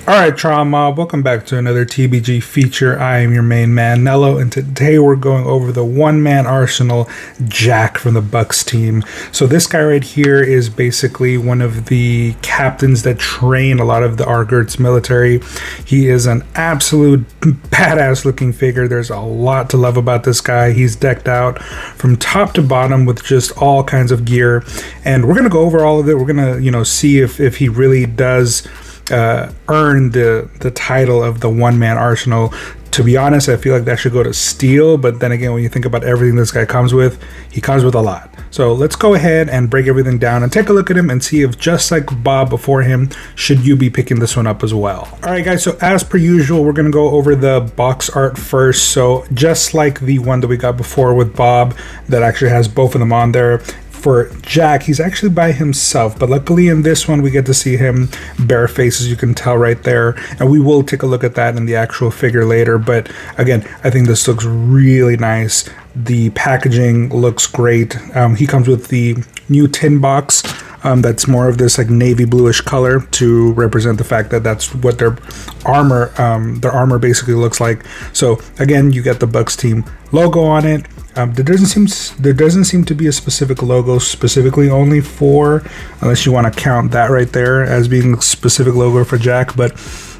Alright, Trial Mob, welcome back to another TBG feature. I am your main man, Nello, and today we're going over the one-man arsenal, Jack from the Bucks team. So this guy right here is basically one of the captains that train a lot of the Argert's military. He is an absolute badass looking figure. There's a lot to love about this guy. He's decked out from top to bottom with just all kinds of gear, and we're going to go over all of it. We're going to, see if he really does earn the title of the one-man arsenal. To be honest, I feel like that should go to Steel, but then again, when you think about everything this guy comes with, he comes with a lot. So let's go ahead and break everything down and take a look at him and see if, just like Bob before him, should you be picking this one up as well. Alright guys, so as per usual, we're going to go over the box art first. So just like the one that we got before with Bob, that actually has both of them on there, for Jack, he's actually by himself, but luckily in this one we get to see him barefaced, as you can tell right there, and we will take a look at that in the actual figure later. But again, I think this looks really nice. The packaging looks great. He comes with the new tin box that's more of this like navy bluish color to represent the fact that that's what their armor basically looks like. So again, you get the Bucks team logo on it. There doesn't seem to be a specific logo specifically only for, unless you want to count that right there as being a specific logo for Jack. But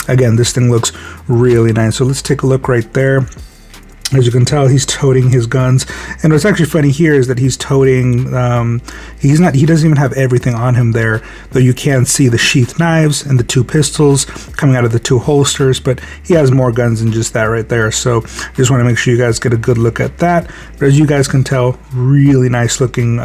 again, this thing looks really nice. So let's take a look right there. As you can tell, he's toting his guns, and what's actually funny here is that he's toting, he doesn't even have everything on him there, though you can see the sheath knives and the two pistols coming out of the two holsters, but he has more guns than just that right there. So just want to make sure you guys get a good look at that. But as you guys can tell, really nice looking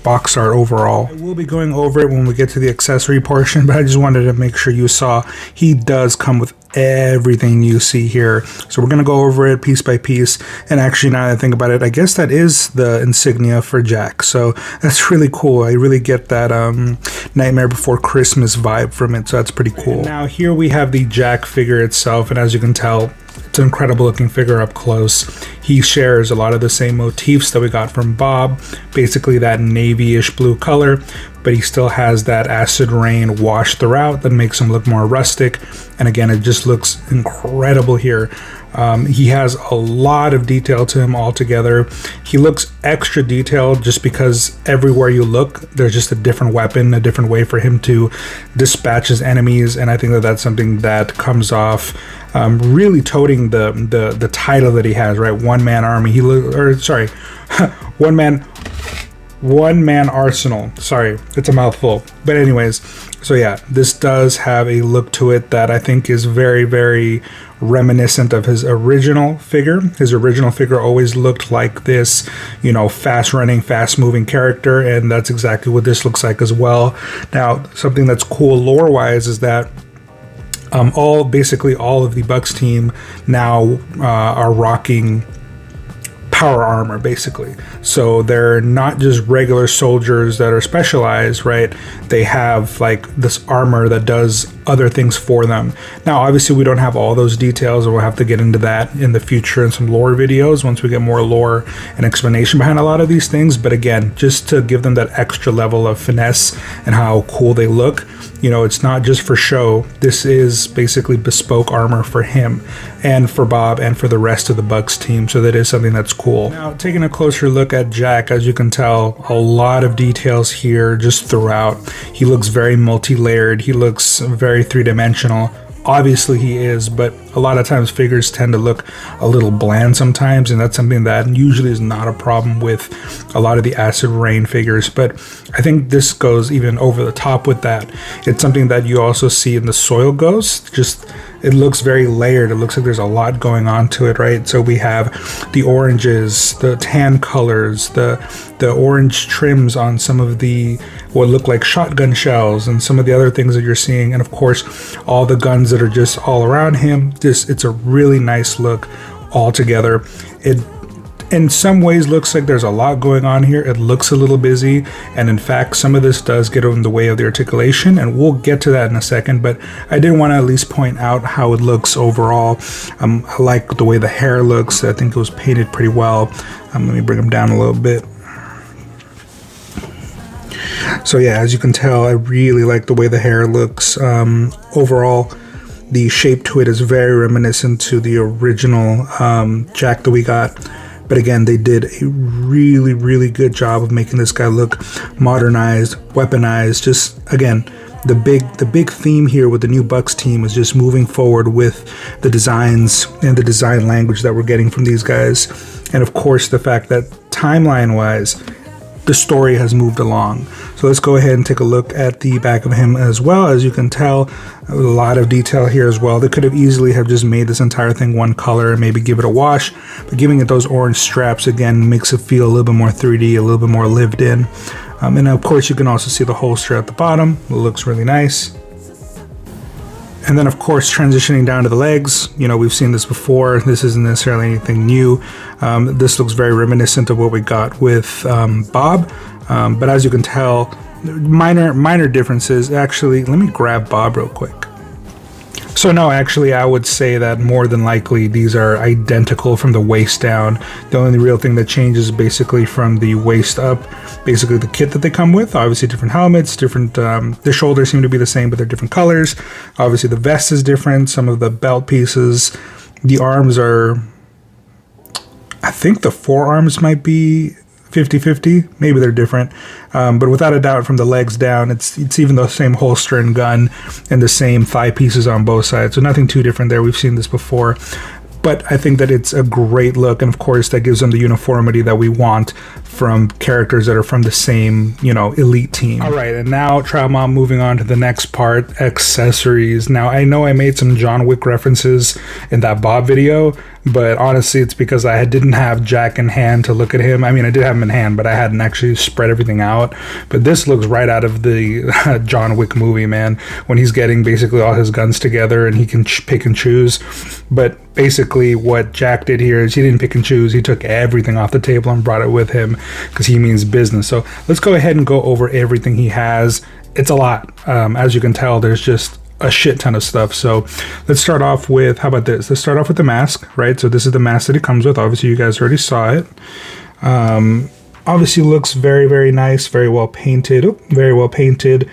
box art overall. I will be going over it when we get to the accessory portion, but I just wanted to make sure you saw he does come with everything you see here. So we're going to go over it piece by piece, and actually, now that I think about it, I guess that is the insignia for Jack, so that's really cool. I really get that Nightmare Before Christmas vibe from it, so that's pretty cool. And now here we have the Jack figure itself, and as you can tell, it's an incredible looking figure up close. He shares a lot of the same motifs that we got from Bob, basically that navy-ish blue color, but he still has that acid rain wash throughout that makes him look more rustic. And again, it just looks incredible here. He has a lot of detail to him altogether. He looks extra detailed just because everywhere you look, there's just a different weapon, a different way for him to dispatch his enemies, and I think that that's something that comes off really toting the title that he has, right? One-man army. One-man arsenal. Sorry, it's a mouthful. But anyways, so yeah, this does have a look to it that I think is very, very reminiscent of his original figure. His original figure always looked like this, fast-running, fast-moving character, and that's exactly what this looks like as well. Now, something that's cool lore-wise is that basically all of the Bucks team now are rocking power armor, basically. So they're not just regular soldiers that are specialized, right? They have like this armor that does other things for them. Now, obviously, we don't have all those details, and we'll have to get into that in the future in some lore videos once we get more lore and explanation behind a lot of these things. But again, just to give them that extra level of finesse and how cool they look, it's not just for show. This is basically bespoke armor for him and for Bob and for the rest of the Bucks team. So that is something that's cool. Now, taking a closer look at Jack, as you can tell, a lot of details here just throughout. He looks very multi-layered. He looks very three-dimensional. Obviously he is, but a lot of times figures tend to look a little bland sometimes, and that's something that usually is not a problem with a lot of the acid rain figures. But I think this goes even over the top with that. It's something that you also see in the Soil Ghost. Just, it looks very layered. It looks like there's a lot going on to it, right? So we have the oranges, the tan colors, the orange trims on some of the what look like shotgun shells, and some of the other things that you're seeing, and of course all the guns that are just all around him. It's a really nice look altogether. It in some ways looks like there's a lot going on here. It looks a little busy, and in fact some of this does get in the way of the articulation, and we'll get to that in a second, but I did want to at least point out how it looks overall. I like the way the hair looks. I think it was painted pretty well. Let me bring them down a little bit. So yeah, as you can tell, I really like the way the hair looks. Overall, The shape to it is very reminiscent to the original Jack that we got. But again, they did a really, really good job of making this guy look modernized, weaponized. Just, again, the big theme here with the new Bucks team is just moving forward with the designs and the design language that we're getting from these guys. And of course, the fact that timeline-wise, the story has moved along. So let's go ahead and take a look at the back of him as well. As you can tell, a lot of detail here as well. They could have easily have just made this entire thing one color and maybe give it a wash, but giving it those orange straps again makes it feel a little bit more 3D, a little bit more lived in. And of course you can also see the holster at the bottom. It looks really nice. And then of course transitioning down to the legs, you know, we've seen this before. This isn't necessarily anything new. This looks very reminiscent of what we got with Bob. But as you can tell, minor differences. Actually, let me grab Bob real quick. So no, actually, I would say that more than likely these are identical from the waist down. The only real thing that changes is basically from the waist up, basically the kit that they come with. Obviously different helmets, different, the shoulders seem to be the same, but they're different colors. Obviously the vest is different, some of the belt pieces. The arms are, I think the forearms might be 50-50, maybe they're different, but without a doubt from the legs down it's even the same holster and gun and the same thigh pieces on both sides, so nothing too different there. We've seen this before, but I think that it's a great look, and of course that gives them the uniformity that we want from characters that are from the same, you know, elite team. All right, and now Trial Mom, moving on to the next part, accessories. Now I know I made some John Wick references in that Bob video, but honestly it's because I didn't have Jack in hand to look at him. I mean, I did have him in hand, but I hadn't actually spread everything out. But this looks right out of the John Wick movie, man, when he's getting basically all his guns together and he can pick and choose. But basically what Jack did here is he didn't pick and choose. He took everything off the table and brought it with him because he means business. So let's go ahead and go over everything he has. It's a lot. As you can tell, there's just a shit ton of stuff. So let's start off with, how about this? Let's start off with the mask, right? So this is the mask that it comes with. Obviously you guys already saw it. Obviously looks very, very nice, very well painted. Very well painted.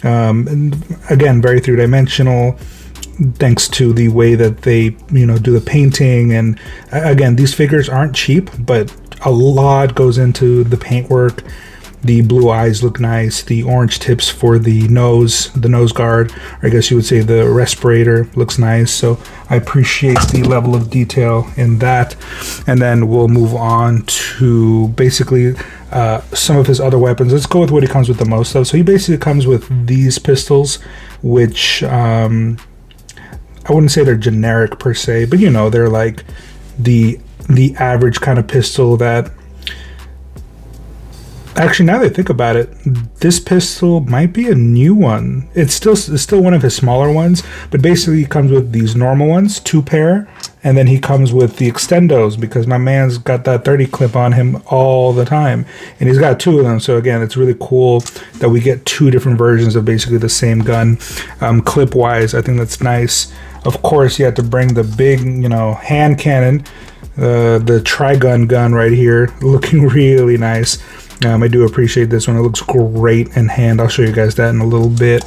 And again, very three-dimensional, thanks to the way that they, you know, do the painting. And again, these figures aren't cheap, but a lot goes into the paintwork. The blue eyes look nice. The orange tips for the nose guard, or I guess you would say the respirator, looks nice. So I appreciate the level of detail in that. And then we'll move on to basically some of his other weapons. Let's go with what he comes with the most of. So he basically comes with these pistols, which I wouldn't say they're generic per se, but you know, they're like the average kind of pistol that, actually, now that I think about it, this pistol might be a new one. It's still one of his smaller ones, but basically he comes with these normal ones, 2 pair, and then he comes with the extendos because my man's got that 30 clip on him all the time, and he's got 2 of them. So again, it's really cool that we get 2 different versions of basically the same gun. Clip wise, I think that's nice. Of course, you have to bring the big, you know, hand cannon, the Trigun gun right here, looking really nice. I do appreciate this one. It looks great in hand. I'll show you guys that in a little bit.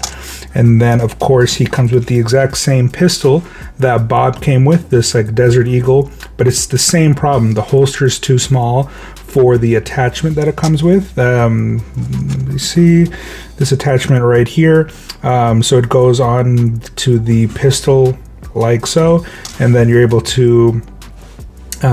And then of course he comes with the exact same pistol that Bob came with, this like Desert Eagle, but it's the same problem. The holster is too small for the attachment that it comes with. You see this attachment right here. So it goes on to the pistol like so, and then you're able to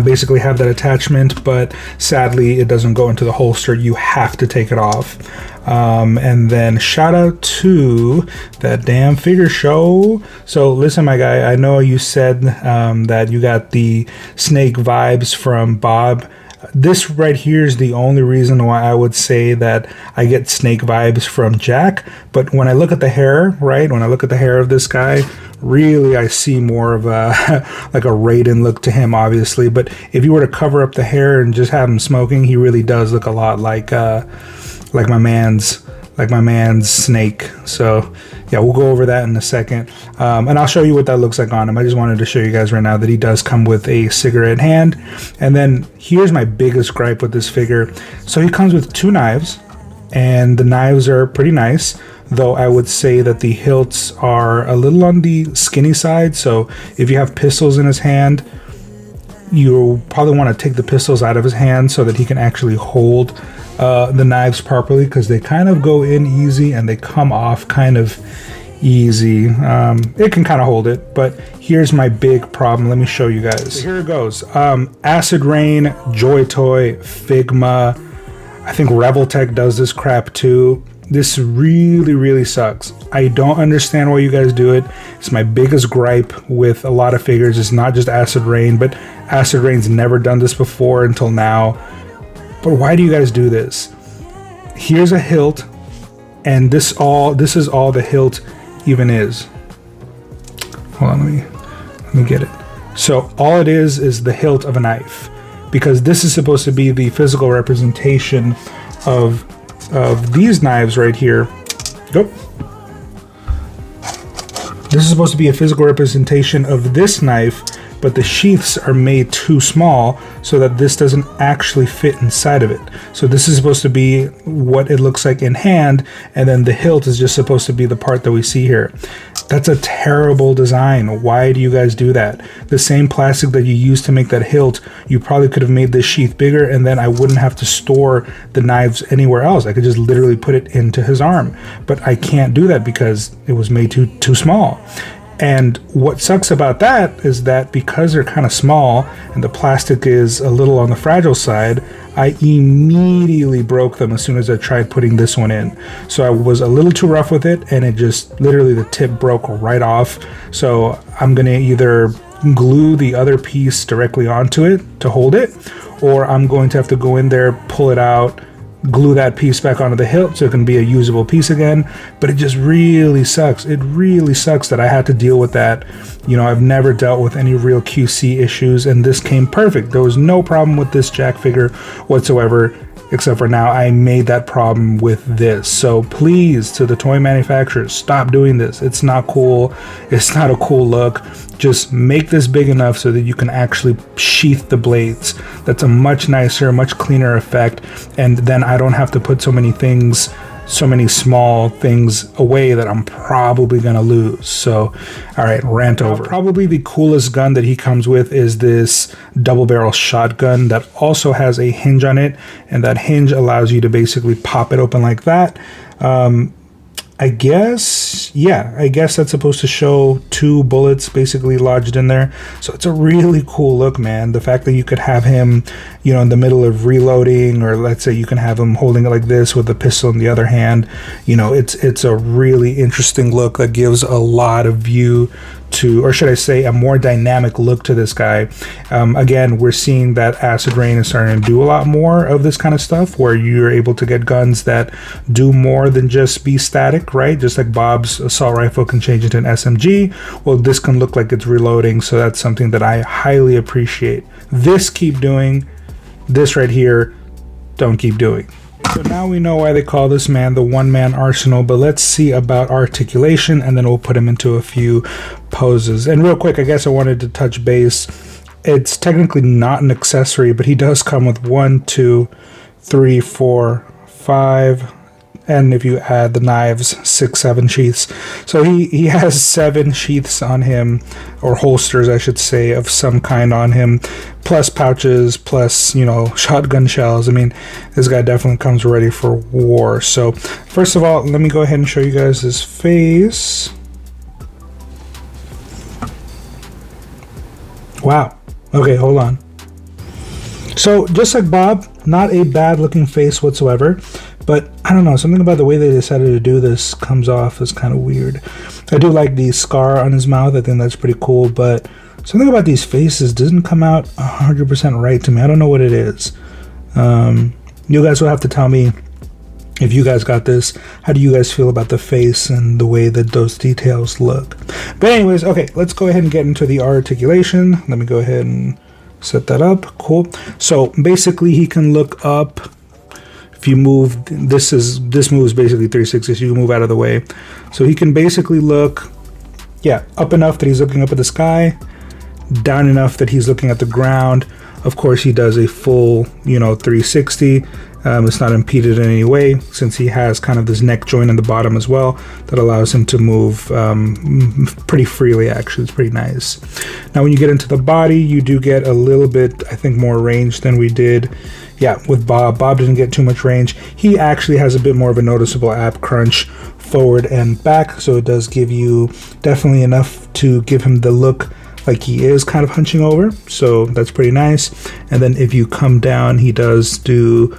basically have that attachment, but sadly it doesn't go into the holster. You have to take it off. And then shout out to that damn figure show. So listen, my guy, I know you said that you got the Snake vibes from Bob. This right here is the only reason why I would say that I get Snake vibes from Jack. But when I look at the hair, right, when I look at the hair of this guy, really I see more of a like a Raiden look to him, obviously. But if you were to cover up the hair and just have him smoking, he really does look a lot like my man's Snake. So yeah, we'll go over that in a second, and I'll show you what that looks like on him. I just wanted to show you guys right now that he does come with a cigarette in hand. And then here's my biggest gripe with this figure. So he comes with 2 knives, and the knives are pretty nice, though I would say that the hilts are a little on the skinny side. So if you have pistols in his hand, you probably want to take the pistols out of his hand so that he can actually hold the knives properly, because they kind of go in easy and they come off kind of easy. It can kind of hold it, but here's my big problem. Let me show you guys. So here it goes. Acid Rain, Joy Toy, Figma, I think Reveltech does this crap too. This really sucks. I don't understand why you guys do it. It's my biggest gripe with a lot of figures. It's not just Acid Rain, but Acid Rain's never done this before until now. But why do you guys do this? Here's a hilt, and this is all the hilt even is. Hold on, let me get it. So all it is the hilt of a knife, because this is supposed to be the physical representation of these knives right here. Nope. This is supposed to be a physical representation of this knife, but the sheaths are made too small so that this doesn't actually fit inside of it. So this is supposed to be what it looks like in hand, and then the hilt is just supposed to be the part that we see here. That's a terrible design. Why do you guys do that? The same plastic that you used to make that hilt, you probably could have made this sheath bigger, and then I wouldn't have to store the knives anywhere else. I could just literally put it into his arm. But I can't do that because it was made too small. And what sucks about that is that because they're kind of small and the plastic is a little on the fragile side, I immediately broke them as soon as I tried putting this one in. So I was a little too rough with it, and it just literally, the tip broke right off. So I'm gonna either glue the other piece directly onto it to hold it, or I'm going to have to go in there, pull it out, glue that piece back onto the hilt so it can be a usable piece again. But it just really sucks. It really sucks that I had to deal with that. You know, I've never dealt with any real QC issues, and this came perfect. There was no problem with this Jack figure whatsoever, except for now I made that problem with this. So please, to the toy manufacturers, stop doing this. It's not cool. It's not a cool look. Just make this big enough so that you can actually sheath the blades. That's a much nicer, much cleaner effect, and then I don't have to put so many small things away that I'm probably gonna lose. So, all right, rant over. Probably the coolest gun that he comes with is this double barrel shotgun that also has a hinge on it, and that hinge allows you to basically pop it open like that. I guess that's supposed to show 2 bullets basically lodged in there. So it's a really cool look, man. The fact that you could have him, you know, in the middle of reloading, or let's say you can have him holding it like this with the pistol in the other hand, you know, it's a really interesting look that gives a lot of view to, or should I say, a more dynamic look to this guy. Again, we're seeing that Acid Rain is starting to do a lot more of this kind of stuff, where you're able to get guns that do more than just be static, right? Just like Bob's assault rifle can change into an SMG. Well, this can look like it's reloading, so that's something that I highly appreciate. This keep doing. This right here, don't keep doing. So now we know why they call this man the one-man arsenal, but let's see about articulation, and then we'll put him into a few poses. And real quick, I guess I wanted to touch base. It's technically not an accessory, but he does come with 1, 2, 3, 4, 5, and if you add the knives, 6, 7 sheaths. So he has 7 sheaths on him, or holsters I should say, of some kind on him, plus pouches, plus, you know, shotgun shells. I mean, this guy definitely comes ready for war. So first of all, let me go ahead and show you guys his face. Wow. Okay, hold on. So just like Bob, not a bad looking face whatsoever, but I don't know, something about the way they decided to do this comes off as kind of weird. I do like the scar on his mouth. I think that's pretty cool, but something about these faces doesn't come out 100% right to me. I don't know what it is. You guys will have to tell me if you guys got this. How do you guys feel about the face and the way that those details look? But anyways, okay, let's go ahead and get into the articulation. Let me go ahead and set that up. Cool. So basically he can look up. If you move, this moves basically 360, so you can move out of the way. So he can basically look, yeah, up enough that he's looking up at the sky, down enough that he's looking at the ground. Of course, he does a full, you know, 360. It's not impeded in any way since he has kind of this neck joint in the bottom as well that allows him to move pretty freely. Actually, it's pretty nice. Now when you get into the body, you do get a little bit, I think, more range than we did with Bob. Bob didn't get too much range. He actually has a bit more of a noticeable ab crunch forward and back, so it does give you definitely enough to give him the look like he is kind of hunching over, so that's pretty nice. And then if you come down, he does do,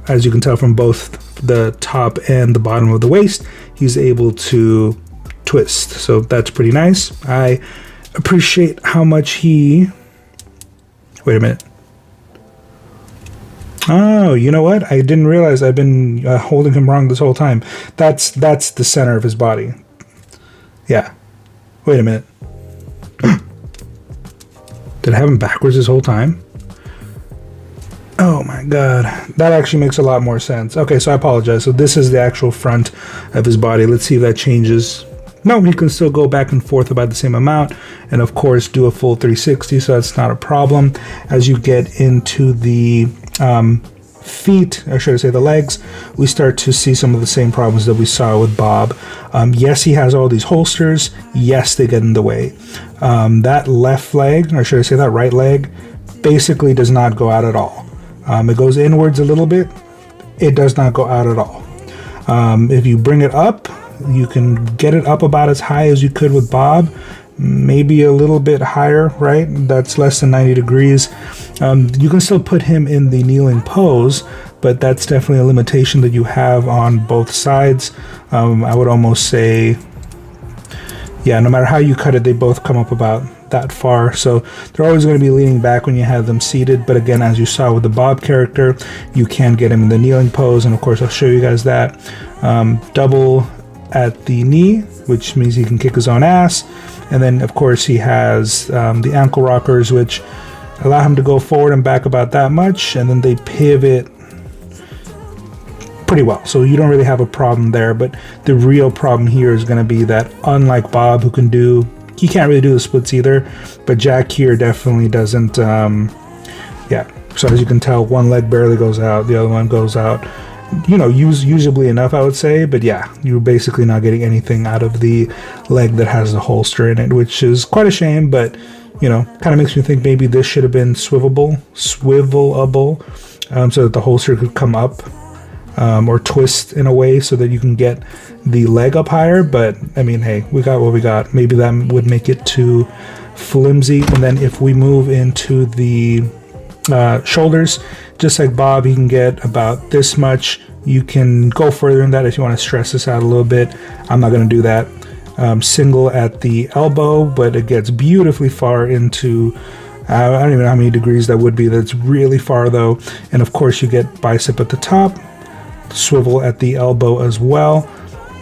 as you can tell from both the top and the bottom of the waist, he's able to twist, so that's pretty nice. I appreciate how much he, wait a minute, oh, you know what, I didn't realize I've been holding him wrong this whole time. That's the center of his body. Yeah, wait a minute. Did I have him backwards this whole time? Oh my god, that actually makes a lot more sense. Okay, so I apologize. So this is the actual front of his body. Let's see if that changes. No, he can still go back and forth about the same amount, and of course do a full 360, so that's not a problem. As you get into the feet, or should I say the legs, we start to see some of the same problems that we saw with Bob. Yes, he has all these holsters. Yes, they get in the way. That left leg, or should I say that right leg, basically does not go out at all. It goes inwards a little bit. It does not go out at all. If you bring it up, you can get it up about as high as you could with Bob, maybe a little bit higher, right? That's less than 90 degrees. You can still put him in the kneeling pose, but that's definitely a limitation that you have on both sides. I would almost say, yeah, no matter how you cut it, they both come up about that far, so they're always going to be leaning back when you have them seated. But again, as you saw with the Bob character, you can get him in the kneeling pose, and of course I'll show you guys that. Double at the knee, which means he can kick his own ass, and then of course he has the ankle rockers, which allow him to go forward and back about that much, and then they pivot pretty well, so you don't really have a problem there. But the real problem here is going to be that, unlike Bob, he can't really do the splits either, but Jack here definitely doesn't. Yeah, so as you can tell, one leg barely goes out, the other one goes out, you know, usably enough, I would say. But yeah, you're basically not getting anything out of the leg that has the holster in it, which is quite a shame. But you know, kind of makes me think maybe this should have been swivelable, so that the holster could come up or twist in a way so that you can get the leg up higher. But I mean, hey, we got what we got. Maybe that would make it too flimsy. And then if we move into the shoulders, just like Bob, you can get about this much. You can go further than that if you want to stress this out a little bit. I'm not going to do that. Single at the elbow, but it gets beautifully far into, I don't even know how many degrees that would be. That's really far though. And of course you get bicep at the top, swivel at the elbow as well.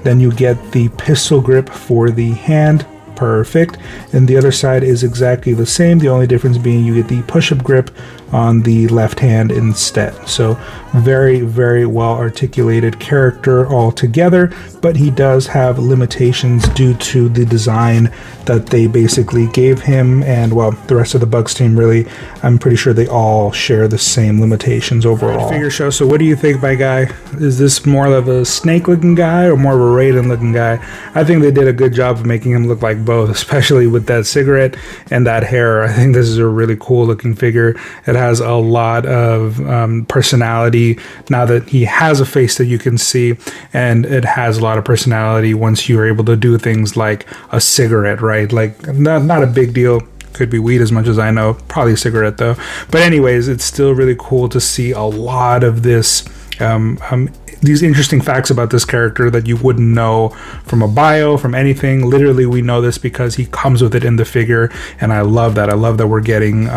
Then you get the pistol grip for the hand. Perfect. And the other side is exactly the same. The only difference being you get the push-up grip on the left hand instead. So very, very well articulated character altogether, but he does have limitations due to the design that they basically gave him, and well, the rest of the Bucks team really, I'm pretty sure they all share the same limitations overall. Figure show. So what do you think, my guy? Is this more of a snake looking guy or more of a Raiden looking guy? I think they did a good job of making him look like both, especially with that cigarette and that hair. I think this is a really cool looking figure. It has a lot of personality now that he has a face that you can see, and it has a lot of personality once you're able to do things like a cigarette, right? Like not a big deal. Could be weed as much as I know, probably a cigarette though. But anyways, it's still really cool to see a lot of this these interesting facts about this character that you wouldn't know from a bio, from anything. Literally, we know this because he comes with it in the figure, and I love that. I love that we're getting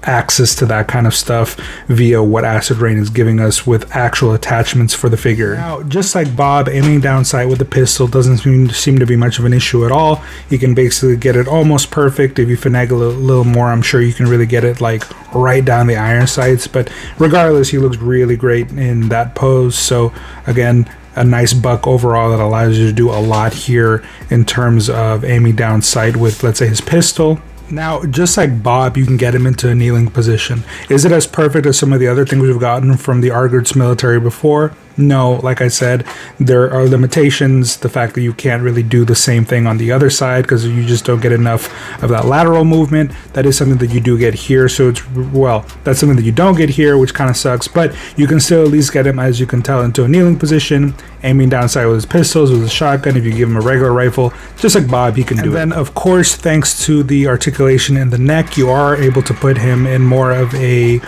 access to that kind of stuff via what Acid Rain is giving us with actual attachments for the figure. Now, just like Bob, aiming down sight with the pistol doesn't seem to be much of an issue at all. You can basically get it almost perfect. If you finagle a little more, I'm sure you can really get it like right down the iron sights. But regardless, he looks really great in that pose. So again, a nice buck overall that allows you to do a lot here in terms of aiming down sight with, let's say, his pistol. Now, just like Bob, you can get him into a kneeling position. Is it as perfect as some of the other things we've gotten from the Argert's military before? No, like I said, there are limitations. The fact that you can't really do the same thing on the other side because you just don't get enough of that lateral movement. That is something that you do get here. So it's, well, that's something that you don't get here, which kind of sucks. But you can still at least get him, as you can tell, into a kneeling position, aiming down sight with his pistols, with his shotgun. If you give him a regular rifle, just like Bob, he can do it. And then, of course, thanks to the articulation in the neck, you are able to put him in more of a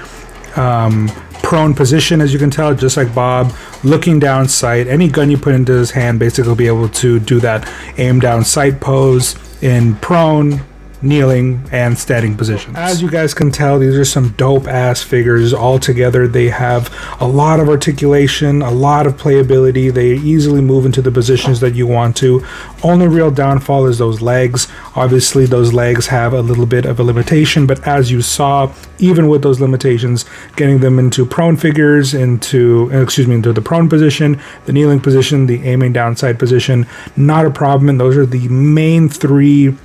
prone position, as you can tell, just like Bob, looking down sight. Any gun you put into his hand basically will be able to do that aim down sight pose in prone, kneeling, and standing positions. As you guys can tell, these are some dope ass figures all together. They have a lot of articulation, a lot of playability. They easily move into the positions that you want to. Only real downfall is those legs. Obviously those legs have a little bit of a limitation, but as you saw, even with those limitations, getting them into prone figures, into the prone position, the kneeling position, the aiming down sight position, not a problem. And those are the main three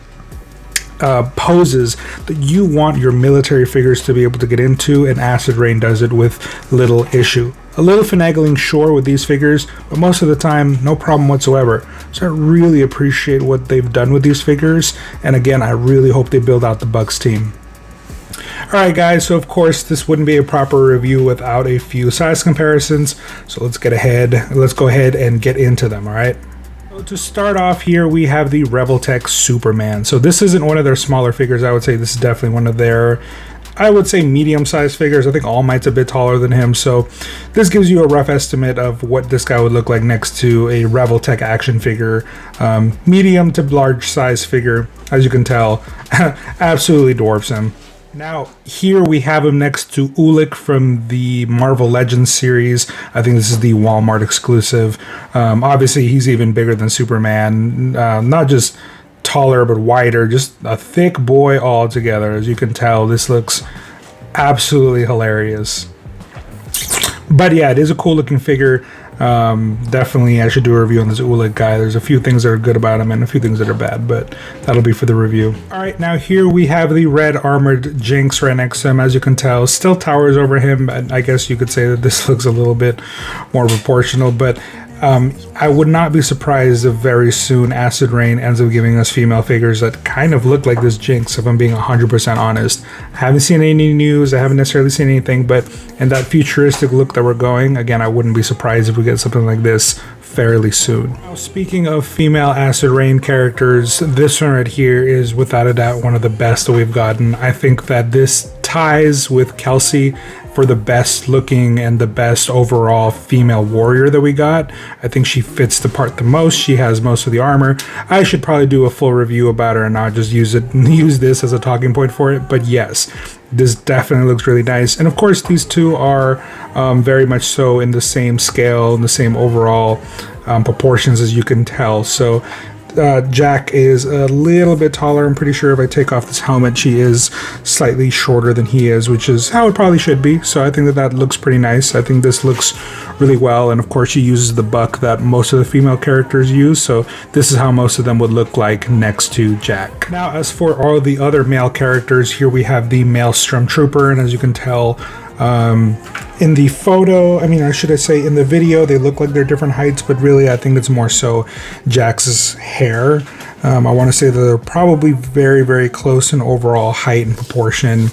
poses that you want your military figures to be able to get into, and Acid Rain does it with little issue. A little finagling, sure, with these figures, but most of the time, no problem whatsoever. So I really appreciate what they've done with these figures, and again, I really hope they build out the Bucks team. Alright guys, so of course this wouldn't be a proper review without a few size comparisons, so let's go ahead and get into them, alright? To start off here, we have the Revoltech Superman. So this isn't one of their smaller figures. I would say this is definitely one of their, I would say, medium-sized figures. I think All Might's a bit taller than him, so this gives you a rough estimate of what this guy would look like next to a Revoltech action figure. Medium to large size figure, as you can tell, absolutely dwarfs him. Now, here we have him next to Ulik from the Marvel Legends series. I think this is the Walmart exclusive. Obviously, he's even bigger than Superman. Not just taller, but wider. Just a thick boy altogether. As you can tell, this looks absolutely hilarious. But yeah, it is a cool looking figure. Definitely I should do a review on this Ulik guy. There's a few things that are good about him and a few things that are bad, but that'll be for the review. Alright, now here we have the red armored Jinx right next to him. As you can tell, still towers over him, but I guess you could say that this looks a little bit more proportional, but I would not be surprised if very soon Acid Rain ends up giving us female figures that kind of look like this Jinx, if I'm being 100% honest. I haven't seen any news, I haven't necessarily seen anything, but in that futuristic look that we're going, again, I wouldn't be surprised if we get something like this fairly soon. Now, speaking of female Acid Rain characters, this one right here is without a doubt one of the best that we've gotten. I think that this ties with Kelsey for the best looking and the best overall female warrior that we got. I think she fits the part the most. She has most of the armor. I should probably do a full review about her and not just use this as a talking point for it, but yes, this definitely looks really nice. And of course these two are very much so in the same scale, in the same overall proportions, as you can tell. So Jack is a little bit taller. I'm pretty sure if I take off this helmet, she is slightly shorter than he is, which is how it probably should be. So I think that looks pretty nice. I think this looks really well. And of course, she uses the buck that most of the female characters use. So this is how most of them would look like next to Jack. Now, as for all the other male characters, here we have the male Stormtrooper. And as you can tell, in the photo, or should I say in the video, they look like they're different heights, but really I think it's more so Jax's hair. I want to say that they're probably very, very close in overall height and proportion.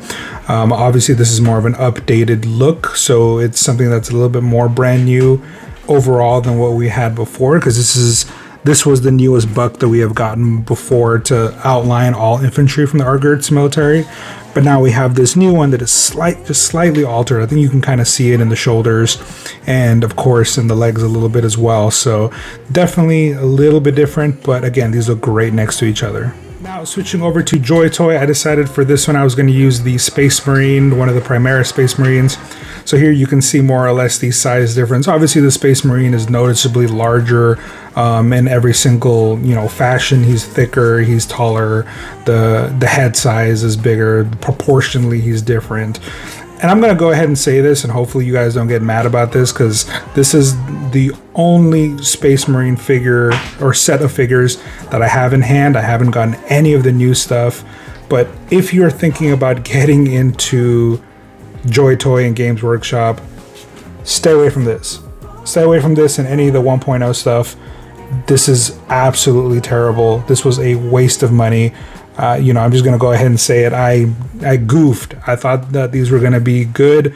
Obviously this is more of an updated look, so it's something that's a little bit more brand new overall than what we had before, because this was the newest buck that we have gotten before to outline all infantry from the Argert's military. But now we have this new one that is just slightly altered. I think you can kind of see it in the shoulders and of course in the legs a little bit as well. So definitely a little bit different, but again, these look great next to each other. Now switching over to Joy Toy, I decided for this one I was going to use the Space Marine, one of the Primaris Space Marines. So here you can see more or less the size difference. Obviously the Space Marine is noticeably larger in every single fashion. He's thicker, he's taller, the head size is bigger, proportionally he's different. And I'm going to go ahead and say this, and hopefully you guys don't get mad about this, because this is the only Space Marine figure or set of figures that I have in hand. I haven't gotten any of the new stuff. But if you're thinking about getting into Joy Toy and Games Workshop, stay away from this. Stay away from this and any of the 1.0 stuff. This is absolutely terrible. This was a waste of money. I'm just going to go ahead and say it. I goofed. I thought that these were going to be good.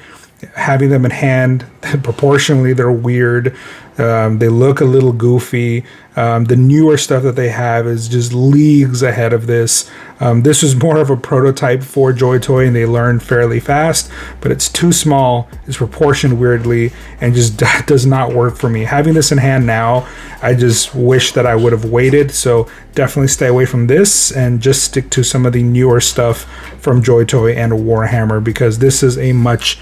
Having them in hand, proportionally, they're weird. They look a little goofy. The newer stuff that they have is just leagues ahead of this. This was more of a prototype for Joy Toy, and they learned fairly fast, but it's too small, it's proportioned weirdly, and just does not work for me. Having this in hand now, I just wish that I would have waited. So definitely stay away from this and just stick to some of the newer stuff from Joy Toy and Warhammer, because this is a much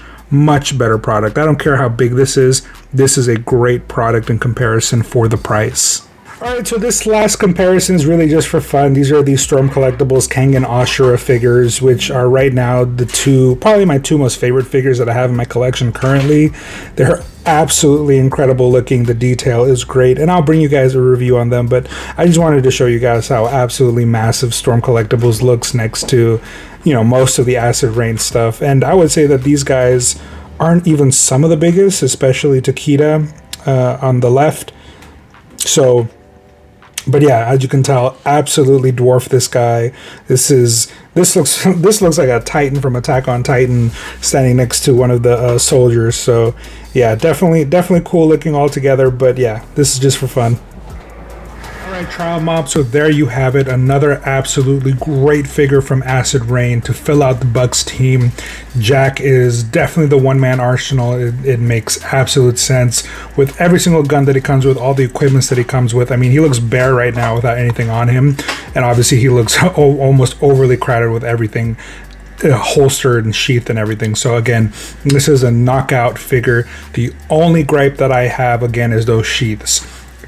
better product. I don't care how big this is. This is a great product in comparison for the price. Alright, so this last comparison is really just for fun. These are the Storm Collectibles Kangen Ashura figures, which are right now probably my two most favorite figures that I have in my collection currently. They're absolutely incredible looking. The detail is great, and I'll bring you guys a review on them, but I just wanted to show you guys how absolutely massive Storm Collectibles looks next to, most of the Acid Rain stuff. And I would say that these guys aren't even some of the biggest, especially Takeda on the left. So, but yeah, as you can tell, absolutely dwarf this guy. This looks like a Titan from Attack on Titan standing next to one of the soldiers. So yeah, definitely cool looking altogether. But yeah, this is just for fun. Alright, Trial Mob, so there you have it. Another absolutely great figure from Acid Rain to fill out the Bucks team. Jack is definitely the one-man arsenal. It makes absolute sense with every single gun that he comes with, all the equipments that he comes with. I mean, he looks bare right now without anything on him, and obviously he looks almost overly crowded with everything holstered and sheathed and everything. So again, this is a knockout figure. The only gripe that I have, again, is those sheaths.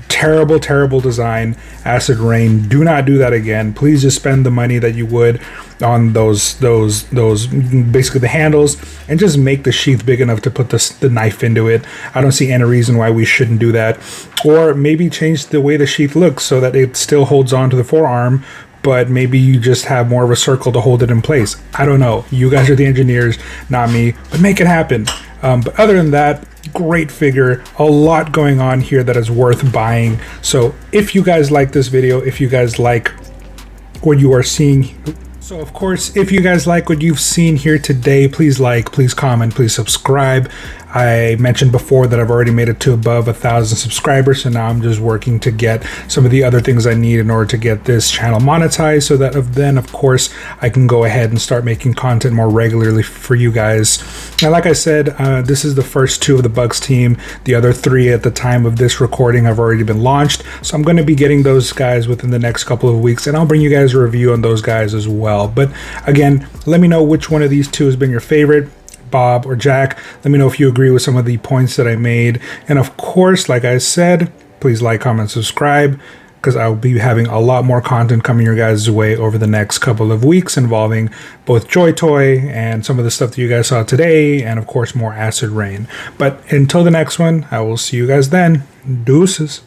Terrible design. Acid Rain, do not do that again. Please just spend the money that you would on those basically the handles, and just make the sheath big enough to put the knife into it. I don't see any reason why we shouldn't do that. Or maybe change the way the sheath looks so that it still holds on to the forearm, but maybe you just have more of a circle to hold it in place. I don't know. You guys are the engineers, not me, but make it happen. But other than that, great figure. A lot going on here that is worth buying. So if you guys like this video, if you guys like what you are seeing, so of course, if you guys like what you've seen here today, please like, please comment, please subscribe. I mentioned before that I've already made it to above 1,000 subscribers, so now I'm just working to get some of the other things I need in order to get this channel monetized, so that then of course I can go ahead and start making content more regularly for you guys. And like I said, this is the first two of the Bucks team. The other three at the time of this recording have already been launched, so I'm going to be getting those guys within the next couple of weeks, and I'll bring you guys a review on those guys as well. But again, let me know which one of these two has been your favorite, Bob or Jack. Let me know if you agree with some of the points that I made. And of course, like I said, please like, comment, subscribe, because I'll be having a lot more content coming your guys' way over the next couple of weeks involving both Joy Toy and some of the stuff that you guys saw today, and of course more Acid Rain. But until the next one, I will see you guys then. Deuces.